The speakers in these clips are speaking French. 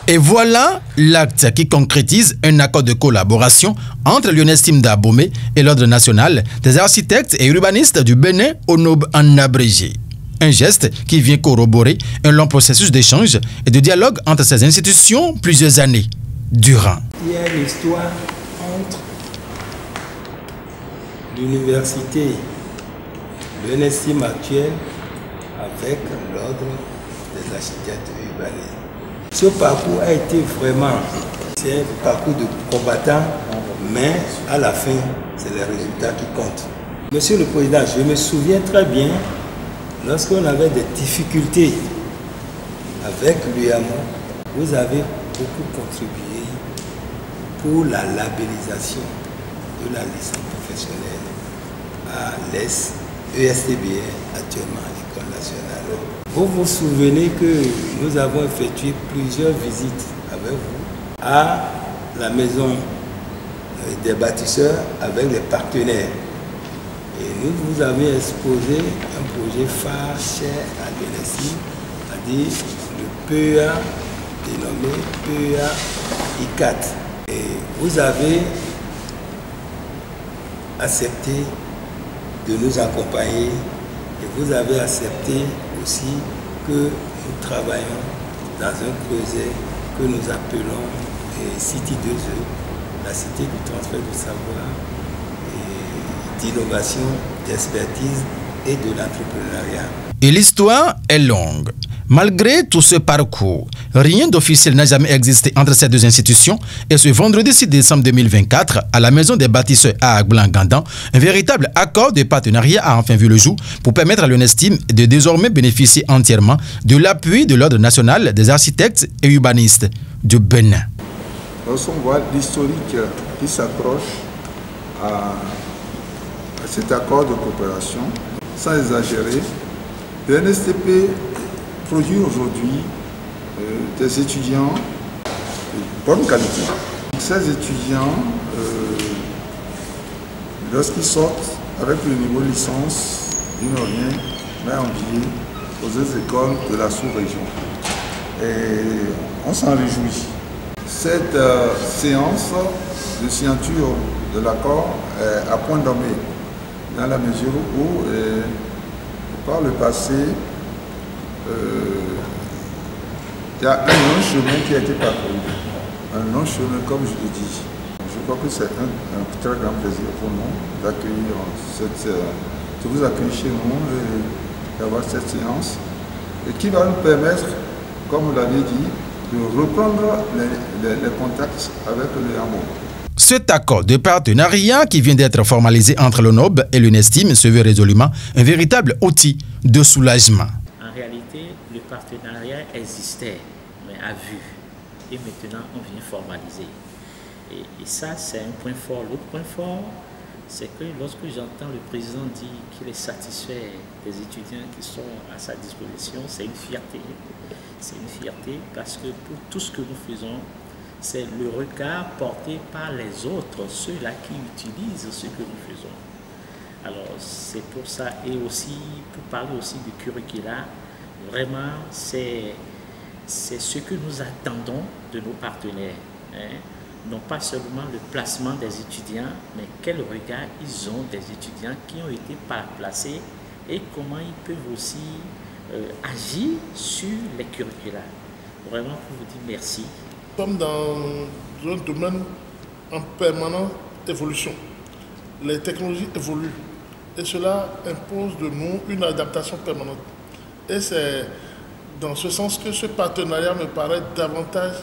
Et voilà l'acte qui concrétise un accord de collaboration entre l'UNESTIM d'Abomey et l'Ordre national des architectes et urbanistes du Bénin, ONOB en abrégé. Un geste qui vient corroborer un long processus d'échange et de dialogue entre ces institutions plusieurs années durant. Il y a une histoire entre l'université, l'UNESTIM actuelle, avec l'Ordre des architectes urbanistes. Ce parcours a été vraiment, c'est un parcours de combattant, mais à la fin, c'est les résultats qui comptent. Monsieur le Président, je me souviens très bien, lorsqu'on avait des difficultés avec l'UAMO, vous avez beaucoup contribué pour la labellisation de la licence professionnelle à l'ESTBN, actuellement à l'École nationale. Vous vous souvenez que nous avons effectué plusieurs visites avec vous à la maison des bâtisseurs avec les partenaires. Et nous vous avions exposé un projet phare cher à l'UNESTIM, c'est-à-dire le PEA, dénommé PEA I4. Et vous avez accepté de nous accompagner et vous avez accepté aussi que nous travaillons dans un projet que nous appelons City 2E, la cité du transfert du savoir, d'innovation, d'expertise et de l'entrepreneuriat. Et l'histoire est longue. Malgré tout ce parcours, rien d'officiel n'a jamais existé entre ces deux institutions et ce vendredi 6 décembre 2024, à la Maison des bâtisseurs à Aglan-Gandan, un véritable accord de partenariat a enfin vu le jour pour permettre à l'UNESTIM de désormais bénéficier entièrement de l'appui de l'Ordre national des architectes et urbanistes du Bénin. Lorsqu'on voit l'historique qui s'accroche à cet accord de coopération, sans exagérer, le NSTP produit aujourd'hui des étudiants de bonne qualité. Ces étudiants, lorsqu'ils sortent avec le niveau licence, ils n'ont rien mais envier aux autres écoles de la sous-région. Et on s'en réjouit. Cette séance de signature de l'accord est à point nommé, dans la mesure où, par le passé, il y a un long chemin qui a été parcouru. Un long chemin, comme je le dis. Je crois que c'est un très grand plaisir pour nous d'accueillir de vous accueillir chez nous et d'avoir cette séance. Et qui va nous permettre, comme vous l'avez dit, de reprendre les contacts avec le HAMO. Cet accord de partenariat qui vient d'être formalisé entre l'ONOB et l'UNESTIM se veut résolument un véritable outil de soulagement. En réalité, le partenariat existait, mais à vue. Et maintenant, on vient formaliser. Et ça, c'est un point fort. L'autre point fort, c'est que lorsque j'entends le président dire qu'il est satisfait des étudiants qui sont à sa disposition, c'est une fierté. C'est une fierté parce que pour tout ce que nous faisons, c'est le regard porté par les autres, ceux-là qui utilisent ce que nous faisons. Alors c'est pour ça, et aussi pour parler aussi du curricula, vraiment c'est ce que nous attendons de nos partenaires. Hein. Non pas seulement le placement des étudiants, mais quel regard ils ont des étudiants qui ont été placés et comment ils peuvent aussi agir sur les curricula. Vraiment pour vous dire merci. Nous sommes dans un domaine en permanente évolution. Les technologies évoluent et cela impose de nous une adaptation permanente. Et c'est dans ce sens que ce partenariat me paraît davantage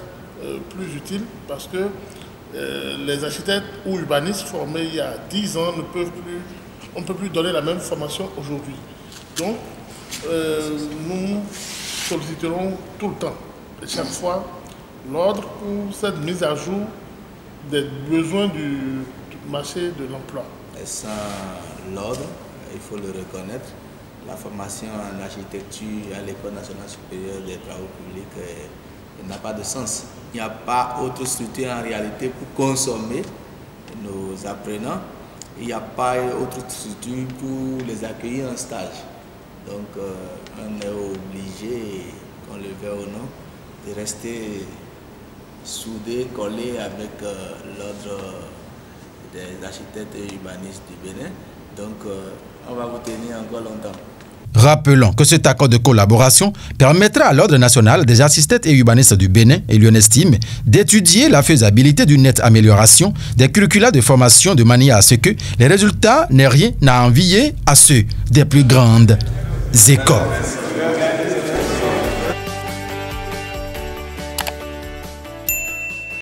plus utile parce que les architectes ou urbanistes formés il y a 10 ans on ne peut plus donner la même formation aujourd'hui. Donc, nous solliciterons tout le temps, et chaque fois, l'ordre pour cette mise à jour des besoins du marché de l'emploi. Sans l'ordre, il faut le reconnaître, la formation en architecture à l'École nationale supérieure des travaux publics n'a pas de sens. Il n'y a pas autre structure en réalité pour consommer nos apprenants. Il n'y a pas autre structure pour les accueillir en stage. Donc on est obligé, qu'on le veuille ou non, de rester soudé, collé avec l'ordre des architectes et urbanistes du Bénin. Donc, on va vous tenir encore longtemps. Rappelons que cet accord de collaboration permettra à l'Ordre national des architectes et urbanistes du Bénin et l'UNESTIM d'étudier la faisabilité d'une nette amélioration des curricula de formation de manière à ce que les résultats n'aient rien à envier à ceux des plus grandes écoles.